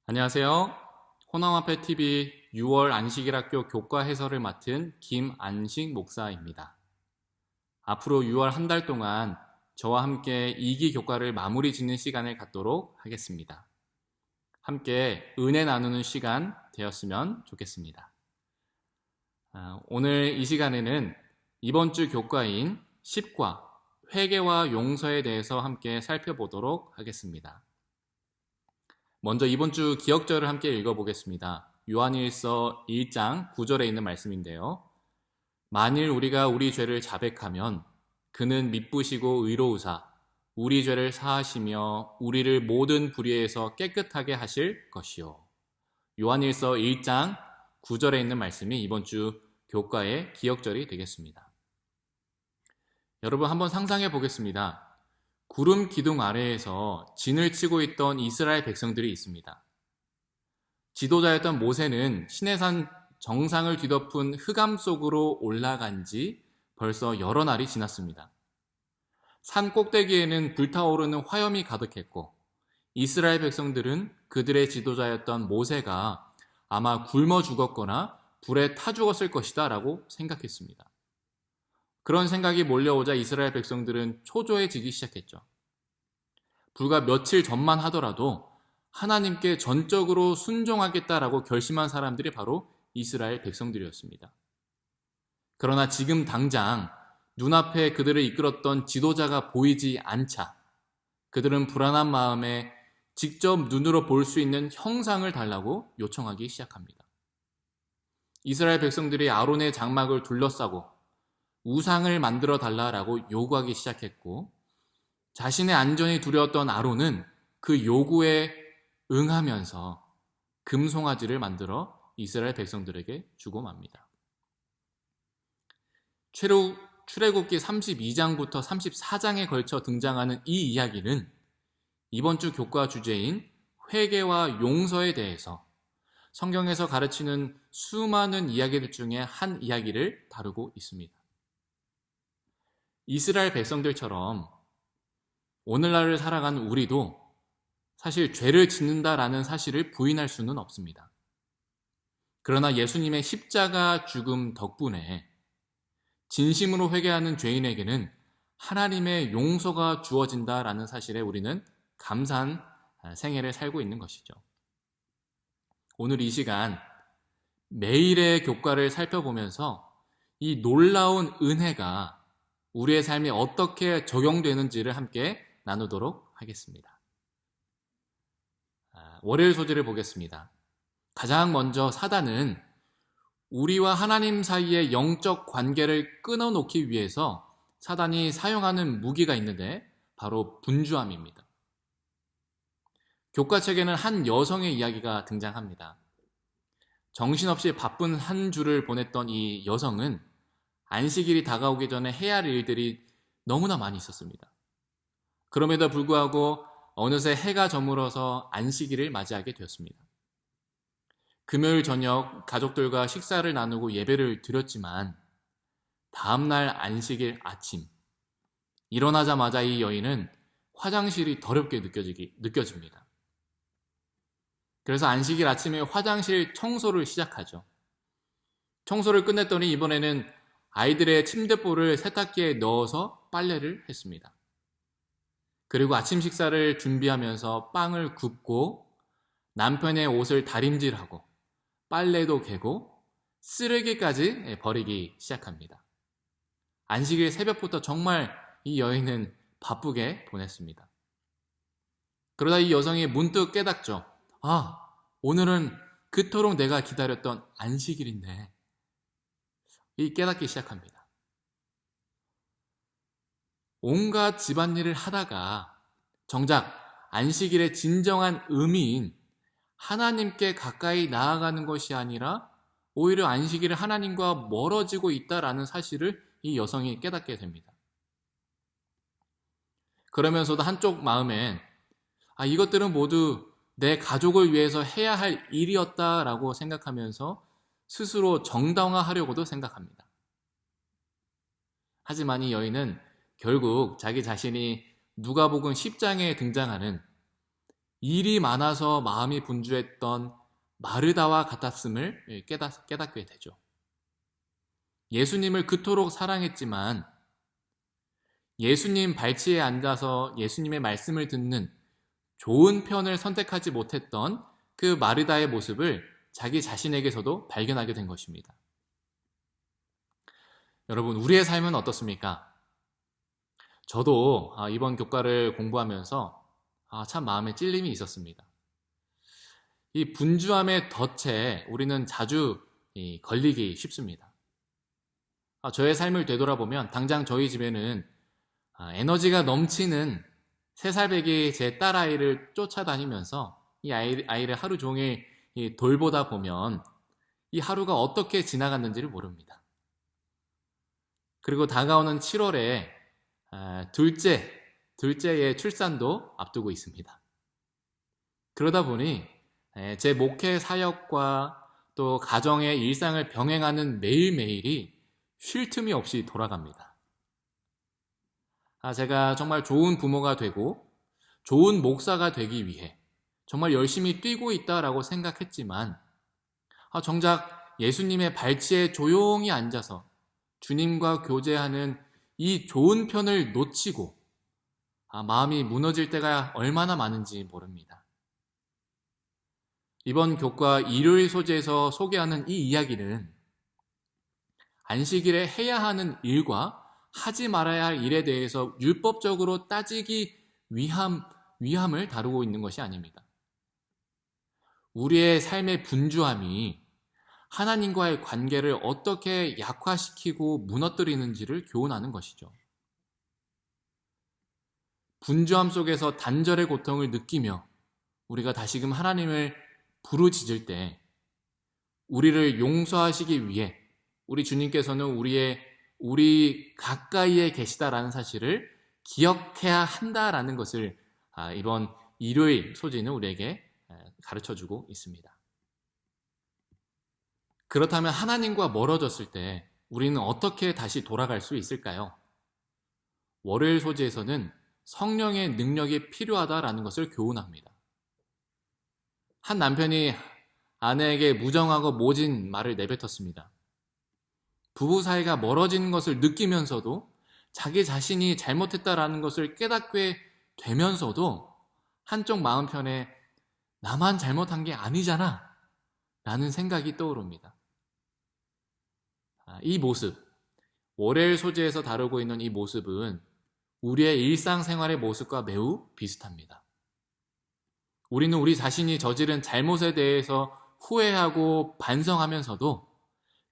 안녕하세요. 호남화폐TV 6월 안식일학교 교과 해설을 맡은 김안식 목사입니다. 앞으로 6월 한 달 동안 저와 함께 2기 교과를 마무리 짓는 시간을 갖도록 하겠습니다. 함께 은혜 나누는 시간 되었으면 좋겠습니다. 오늘 이 시간에는 이번 주 교과인 10과 회개와 용서에 대해서 함께 살펴보도록 하겠습니다. 먼저 이번 주 기억절을 함께 읽어보겠습니다. 요한일서 1장 9절에 있는 말씀인데요. 만일 우리가 우리 죄를 자백하면 그는 미쁘시고 의로우사 우리 죄를 사하시며 우리를 모든 불의에서 깨끗하게 하실 것이요. 요한일서 1장 9절에 있는 말씀이 이번 주 교과의 기억절이 되겠습니다. 여러분 한번 상상해 보겠습니다. 구름 기둥 아래에서 진을 치고 있던 이스라엘 백성들이 있습니다. 지도자였던 모세는 시내산 정상을 뒤덮은 흑암 속으로 올라간 지 벌써 여러 날이 지났습니다. 산 꼭대기에는 불타오르는 화염이 가득했고 이스라엘 백성들은 그들의 지도자였던 모세가 아마 굶어 죽었거나 불에 타 죽었을 것이다 라고 생각했습니다. 그런 생각이 몰려오자 이스라엘 백성들은 초조해지기 시작했죠. 불과 며칠 전만 하더라도 하나님께 전적으로 순종하겠다라고 결심한 사람들이 바로 이스라엘 백성들이었습니다. 그러나 지금 당장 눈앞에 그들을 이끌었던 지도자가 보이지 않자 그들은 불안한 마음에 직접 눈으로 볼 수 있는 형상을 달라고 요청하기 시작합니다. 이스라엘 백성들이 아론의 장막을 둘러싸고 우상을 만들어 달라라고 요구하기 시작했고 자신의 안전이 두려웠던 아론은 그 요구에 응하면서 금송아지를 만들어 이스라엘 백성들에게 주고 맙니다. 출애굽기 32장부터 34장에 걸쳐 등장하는 이 이야기는 이번 주 교과 주제인 회개와 용서에 대해서 성경에서 가르치는 수많은 이야기들 중에 한 이야기를 다루고 있습니다. 이스라엘 백성들처럼 오늘날을 살아가는 우리도 사실 죄를 짓는다라는 사실을 부인할 수는 없습니다. 그러나 예수님의 십자가 죽음 덕분에 진심으로 회개하는 죄인에게는 하나님의 용서가 주어진다라는 사실에 우리는 감사한 생애를 살고 있는 것이죠. 오늘 이 시간 매일의 교과를 살펴보면서 이 놀라운 은혜가 우리의 삶에 어떻게 적용되는지를 함께 나누도록 하겠습니다. 월요일 소재를 보겠습니다. 가장 먼저 사단은 우리와 하나님 사이의 영적 관계를 끊어놓기 위해서 사단이 사용하는 무기가 있는데 바로 분주함입니다. 교과책에는 한 여성의 이야기가 등장합니다. 정신없이 바쁜 한 주를 보냈던 이 여성은 안식일이 다가오기 전에 해야 할 일들이 너무나 많이 있었습니다. 그럼에도 불구하고 어느새 해가 저물어서 안식일을 맞이하게 되었습니다. 금요일 저녁 가족들과 식사를 나누고 예배를 드렸지만 다음날 안식일 아침 일어나자마자 이 여인은 화장실이 더럽게 느껴집니다. 그래서 안식일 아침에 화장실 청소를 시작하죠. 청소를 끝냈더니 이번에는 아이들의 침대볼을 세탁기에 넣어서 빨래를 했습니다. 그리고 아침 식사를 준비하면서 빵을 굽고 남편의 옷을 다림질하고 빨래도 개고 쓰레기까지 버리기 시작합니다. 안식일 새벽부터 정말 이 여인은 바쁘게 보냈습니다. 그러다 이 여성이 문득 깨닫죠. 오늘은 그토록 내가 기다렸던 안식일인데 깨닫기 시작합니다. 온갖 집안일을 하다가 정작 안식일의 진정한 의미인 하나님께 가까이 나아가는 것이 아니라 오히려 안식일은 하나님과 멀어지고 있다라는 사실을 이 여성이 깨닫게 됩니다. 그러면서도 한쪽 마음엔 이것들은 모두 내 가족을 위해서 해야 할 일이었다라고 생각하면서 스스로 정당화하려고도 생각합니다. 하지만 이 여인은 결국 자기 자신이 누가복음 10장에 등장하는 일이 많아서 마음이 분주했던 마르다와 같았음을 깨닫게 되죠. 예수님을 그토록 사랑했지만 예수님 발치에 앉아서 예수님의 말씀을 듣는 좋은 편을 선택하지 못했던 그 마르다의 모습을 자기 자신에게서도 발견하게 된 것입니다. 여러분, 우리의 삶은 어떻습니까? 저도 이번 교과를 공부하면서 참 마음에 찔림이 있었습니다. 이 분주함의 덫에 우리는 자주 걸리기 쉽습니다. 저의 삶을 되돌아보면 당장 저희 집에는 에너지가 넘치는 3살배기 제 딸아이를 쫓아다니면서 이 아이를 하루 종일 돌보다 보면 이 하루가 어떻게 지나갔는지를 모릅니다. 그리고 다가오는 7월에 둘째의 출산도 앞두고 있습니다. 그러다 보니 제 목회 사역과 또 가정의 일상을 병행하는 매일매일이 쉴 틈이 없이 돌아갑니다. 제가 정말 좋은 부모가 되고 좋은 목사가 되기 위해 정말 열심히 뛰고 있다라고 생각했지만 정작 예수님의 발치에 조용히 앉아서 주님과 교제하는 이 좋은 편을 놓치고 마음이 무너질 때가 얼마나 많은지 모릅니다. 이번 교과 일요일 소재에서 소개하는 이 이야기는 안식일에 해야 하는 일과 하지 말아야 할 일에 대해서 율법적으로 따지기 위함을 다루고 있는 것이 아닙니다. 우리의 삶의 분주함이 하나님과의 관계를 어떻게 약화시키고 무너뜨리는지를 교훈하는 것이죠. 분주함 속에서 단절의 고통을 느끼며 우리가 다시금 하나님을 부르짖을 때 우리를 용서하시기 위해 우리 주님께서는 우리 가까이에 계시다라는 사실을 기억해야 한다라는 것을 이번 일요일 소지는 우리에게 가르쳐주고 있습니다. 그렇다면 하나님과 멀어졌을 때 우리는 어떻게 다시 돌아갈 수 있을까요? 월요일 소지에서는 성령의 능력이 필요하다라는 것을 교훈합니다. 한 남편이 아내에게 무정하고 모진 말을 내뱉었습니다. 부부 사이가 멀어지는 것을 느끼면서도 자기 자신이 잘못했다라는 것을 깨닫게 되면서도 한쪽 마음편에 나만 잘못한 게 아니잖아 라는 생각이 떠오릅니다. 이 모습, 월요일 소재에서 다루고 있는 이 모습은 우리의 일상생활의 모습과 매우 비슷합니다. 우리는 우리 자신이 저지른 잘못에 대해서 후회하고 반성하면서도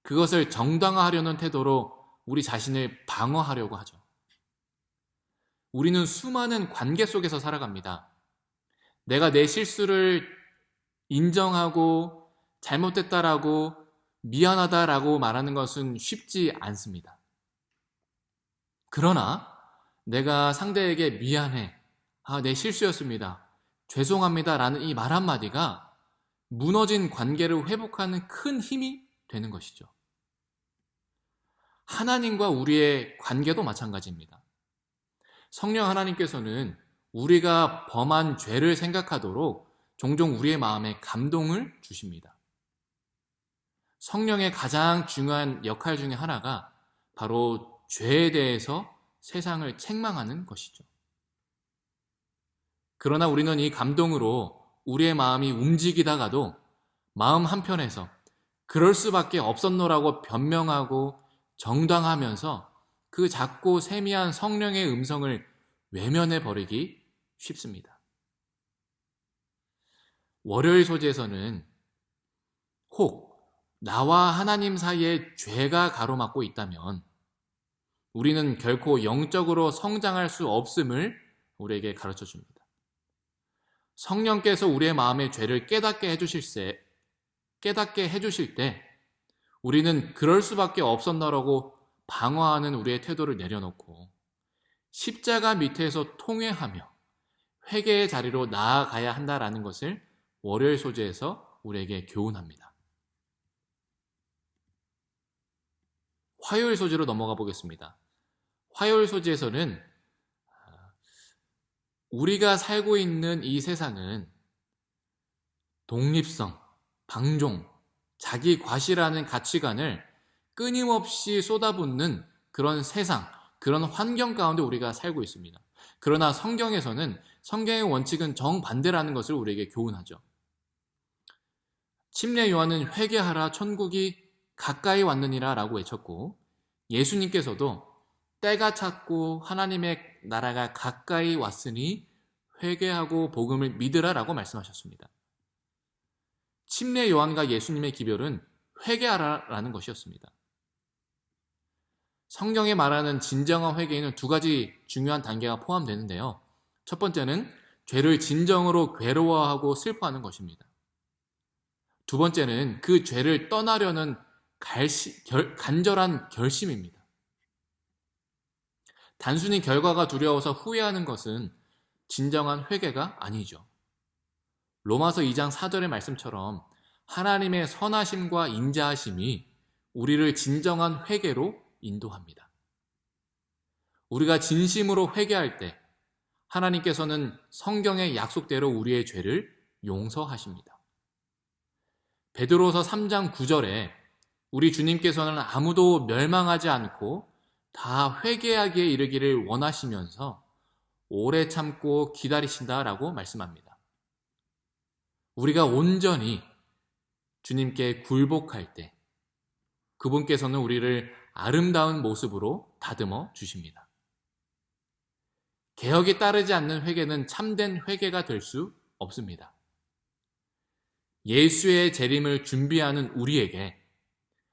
그것을 정당화하려는 태도로 우리 자신을 방어하려고 하죠. 우리는 수많은 관계 속에서 살아갑니다. 내가 내 실수를 인정하고 잘못됐다라고 미안하다라고 말하는 것은 쉽지 않습니다. 그러나 내가 상대에게 미안해, 내 실수였습니다, 죄송합니다 라는 이 말 한마디가 무너진 관계를 회복하는 큰 힘이 되는 것이죠. 하나님과 우리의 관계도 마찬가지입니다. 성령 하나님께서는 우리가 범한 죄를 생각하도록 종종 우리의 마음에 감동을 주십니다. 성령의 가장 중요한 역할 중에 하나가 바로 죄에 대해서 세상을 책망하는 것이죠. 그러나 우리는 이 감동으로 우리의 마음이 움직이다가도 마음 한편에서 그럴 수밖에 없었노라고 변명하고 정당하면서 그 작고 세미한 성령의 음성을 외면해 버리기 쉽습니다. 월요일 소재에서는 혹 나와 하나님 사이에 죄가 가로막고 있다면 우리는 결코 영적으로 성장할 수 없음을 우리에게 가르쳐 줍니다. 성령께서 우리의 마음의 죄를 깨닫게 해주실 때 우리는 그럴 수밖에 없었나라고 방어하는 우리의 태도를 내려놓고 십자가 밑에서 통회하며 회개의 자리로 나아가야 한다라는 것을 월요일 소재에서 우리에게 교훈합니다. 화요일 소재로 넘어가 보겠습니다. 화요일 소재에서는 우리가 살고 있는 이 세상은 독립성, 방종, 자기 과시라는 가치관을 끊임없이 쏟아붓는 그런 세상, 그런 환경 가운데 우리가 살고 있습니다. 그러나 성경에서는 성경의 원칙은 정반대라는 것을 우리에게 교훈하죠. 침례 요한은 회개하라 천국이 가까이 왔느니라 라고 외쳤고, 예수님께서도 때가 찼고 하나님의 나라가 가까이 왔으니 회개하고 복음을 믿으라 라고 말씀하셨습니다. 침례 요한과 예수님의 기별은 회개하라 라는 것이었습니다. 성경에 말하는 진정한 회개에는 두 가지 중요한 단계가 포함되는데요. 첫 번째는 죄를 진정으로 괴로워하고 슬퍼하는 것입니다. 두 번째는 그 죄를 떠나려는 간절한 결심입니다. 단순히 결과가 두려워서 후회하는 것은 진정한 회개가 아니죠. 로마서 2장 4절의 말씀처럼 하나님의 선하심과 인자하심이 우리를 진정한 회개로 인도합니다. 우리가 진심으로 회개할 때 하나님께서는 성경의 약속대로 우리의 죄를 용서하십니다. 베드로서 3장 9절에 우리 주님께서는 아무도 멸망하지 않고 다 회개하기에 이르기를 원하시면서 오래 참고 기다리신다라고 말씀합니다. 우리가 온전히 주님께 굴복할 때 그분께서는 우리를 아름다운 모습으로 다듬어 주십니다. 개혁에 따르지 않는 회개는 참된 회개가 될 수 없습니다. 예수의 재림을 준비하는 우리에게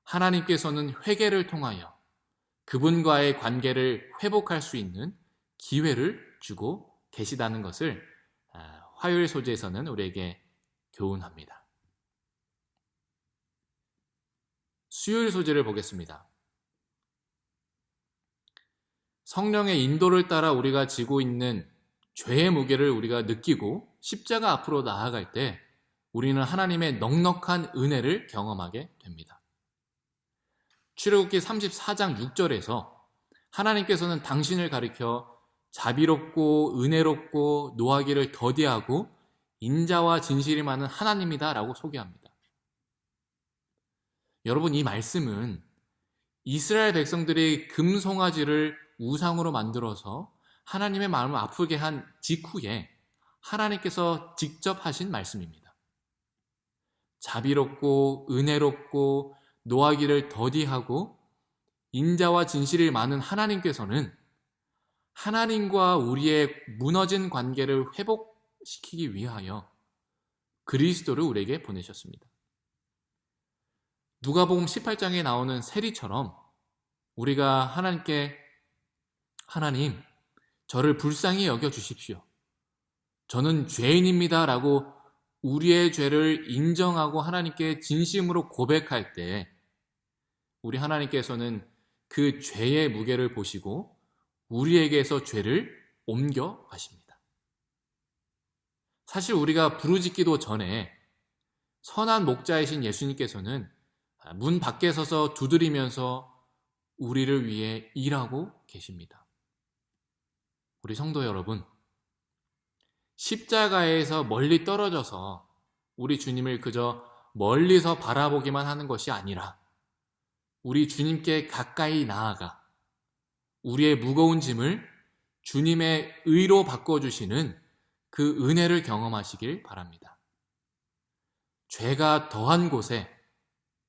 하나님께서는 회개를 통하여 그분과의 관계를 회복할 수 있는 기회를 주고 계시다는 것을 화요일 소재에서는 우리에게 교훈합니다. 수요일 소재를 보겠습니다. 성령의 인도를 따라 우리가 지고 있는 죄의 무게를 우리가 느끼고 십자가 앞으로 나아갈 때 우리는 하나님의 넉넉한 은혜를 경험하게 됩니다. 출애굽기 34장 6절에서 하나님께서는 당신을 가리켜 자비롭고 은혜롭고 노하기를 더디하고 인자와 진실이 많은 하나님이다 라고 소개합니다. 여러분, 이 말씀은 이스라엘 백성들이 금송아지를 우상으로 만들어서 하나님의 마음을 아프게 한 직후에 하나님께서 직접 하신 말씀입니다. 자비롭고 은혜롭고 노하기를 더디하고 인자와 진실이 많은 하나님께서는 하나님과 우리의 무너진 관계를 회복시키기 위하여 그리스도를 우리에게 보내셨습니다. 누가복음 18장에 나오는 세리처럼 우리가 하나님께 하나님, 저를 불쌍히 여겨주십시오. 저는 죄인입니다 라고 우리의 죄를 인정하고 하나님께 진심으로 고백할 때 우리 하나님께서는 그 죄의 무게를 보시고 우리에게서 죄를 옮겨 가십니다. 사실 우리가 부르짖기도 전에 선한 목자이신 예수님께서는 문 밖에 서서 두드리면서 우리를 위해 일하고 계십니다. 우리 성도 여러분, 십자가에서 멀리 떨어져서 우리 주님을 그저 멀리서 바라보기만 하는 것이 아니라 우리 주님께 가까이 나아가 우리의 무거운 짐을 주님의 의로 바꿔주시는 그 은혜를 경험하시길 바랍니다. 죄가 더한 곳에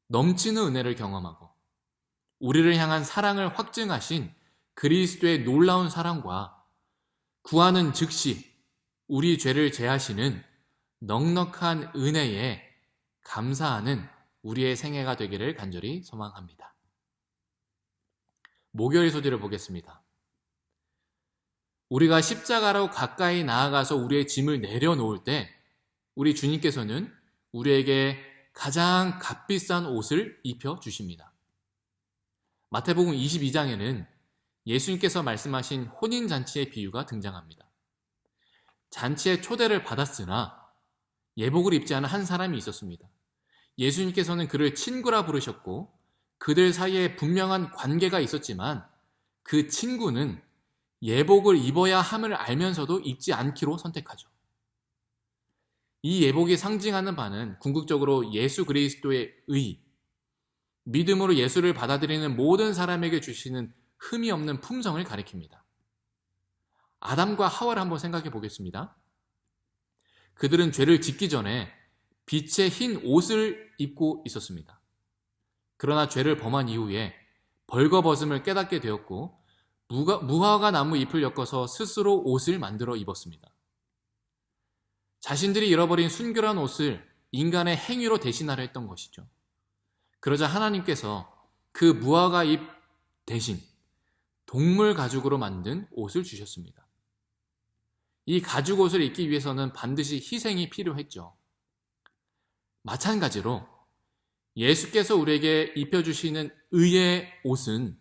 넘치는 은혜를 경험하고 우리를 향한 사랑을 확증하신 그리스도의 놀라운 사랑과 구하는 즉시 우리 죄를 제하시는 넉넉한 은혜에 감사하는 우리의 생애가 되기를 간절히 소망합니다. 목요일 소재를 보겠습니다. 우리가 십자가로 가까이 나아가서 우리의 짐을 내려놓을 때 우리 주님께서는 우리에게 가장 값비싼 옷을 입혀주십니다. 마태복음 22장에는 예수님께서 말씀하신 혼인잔치의 비유가 등장합니다. 잔치에 초대를 받았으나 예복을 입지 않은 한 사람이 있었습니다. 예수님께서는 그를 친구라 부르셨고 그들 사이에 분명한 관계가 있었지만 그 친구는 예복을 입어야 함을 알면서도 입지 않기로 선택하죠. 이 예복이 상징하는 바는 궁극적으로 예수 그리스도의 의, 믿음으로 예수를 받아들이는 모든 사람에게 주시는 흠이 없는 품성을 가리킵니다. 아담과 하와를 한번 생각해 보겠습니다. 그들은 죄를 짓기 전에 빛의 흰 옷을 입고 있었습니다. 그러나 죄를 범한 이후에 벌거벗음을 깨닫게 되었고 무화과 나무 잎을 엮어서 스스로 옷을 만들어 입었습니다. 자신들이 잃어버린 순결한 옷을 인간의 행위로 대신하려 했던 것이죠. 그러자 하나님께서 그 무화과 잎 대신 동물 가죽으로 만든 옷을 주셨습니다. 이 가죽 옷을 입기 위해서는 반드시 희생이 필요했죠. 마찬가지로 예수께서 우리에게 입혀주시는 의의 옷은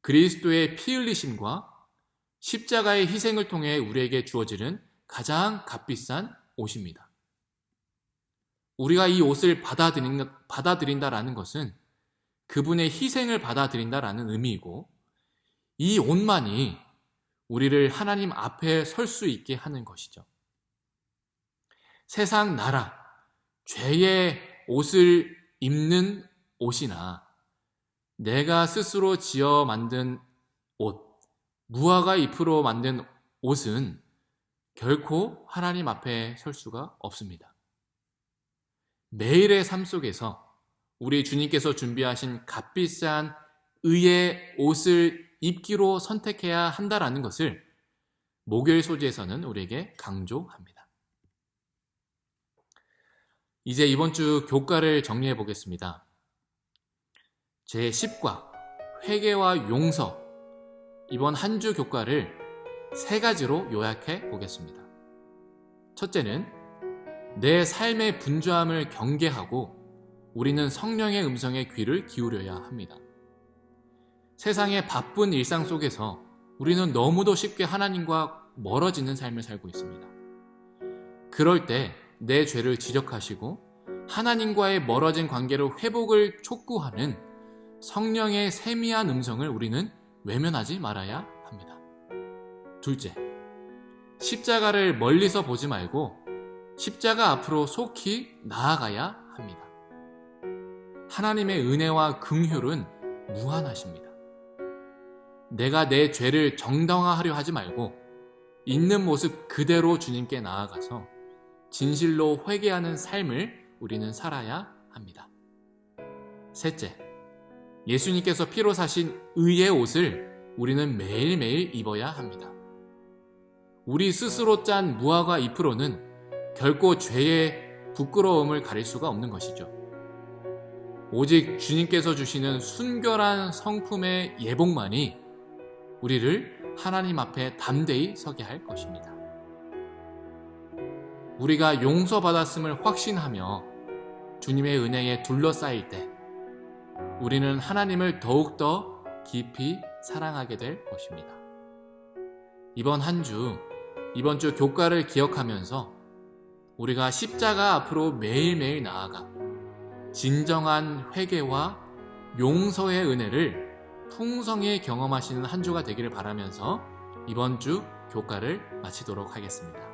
그리스도의 피 흘리심과 십자가의 희생을 통해 우리에게 주어지는 가장 값비싼 옷입니다. 우리가 이 옷을 받아들인다라는 것은 그분의 희생을 받아들인다라는 의미이고, 이 옷만이 우리를 하나님 앞에 설 수 있게 하는 것이죠. 세상 나라, 죄의 옷을 입는 옷이나 내가 스스로 지어 만든 옷, 무화과 잎으로 만든 옷은 결코 하나님 앞에 설 수가 없습니다. 매일의 삶 속에서 우리 주님께서 준비하신 값비싼 의의 옷을 입기로 선택해야 한다라는 것을 목요일 소지에서는 우리에게 강조합니다. 이제 이번 주 교과를 정리해 보겠습니다. 제10과 회개와 용서, 이번 한 주 교과를 세 가지로 요약해 보겠습니다. 첫째는 내 삶의 분주함을 경계하고 우리는 성령의 음성에 귀를 기울여야 합니다. 세상의 바쁜 일상 속에서 우리는 너무도 쉽게 하나님과 멀어지는 삶을 살고 있습니다. 그럴 때 내 죄를 지적하시고 하나님과의 멀어진 관계로 회복을 촉구하는 성령의 세미한 음성을 우리는 외면하지 말아야 합니다. 둘째, 십자가를 멀리서 보지 말고 십자가 앞으로 속히 나아가야 합니다. 하나님의 은혜와 긍휼은 무한하십니다. 내가 내 죄를 정당화하려 하지 말고 있는 모습 그대로 주님께 나아가서 진실로 회개하는 삶을 우리는 살아야 합니다. 셋째, 예수님께서 피로 사신 의의 옷을 우리는 매일매일 입어야 합니다. 우리 스스로 짠 무화과 잎으로는 결코 죄의 부끄러움을 가릴 수가 없는 것이죠. 오직 주님께서 주시는 순결한 성품의 예복만이 우리를 하나님 앞에 담대히 서게 할 것입니다. 우리가 용서받았음을 확신하며 주님의 은혜에 둘러싸일 때 우리는 하나님을 더욱더 깊이 사랑하게 될 것입니다. 이번 주 교과를 기억하면서 우리가 십자가 앞으로 매일매일 나아가 진정한 회개와 용서의 은혜를 풍성히 경험하시는 한 주가 되기를 바라면서 이번 주 교과를 마치도록 하겠습니다.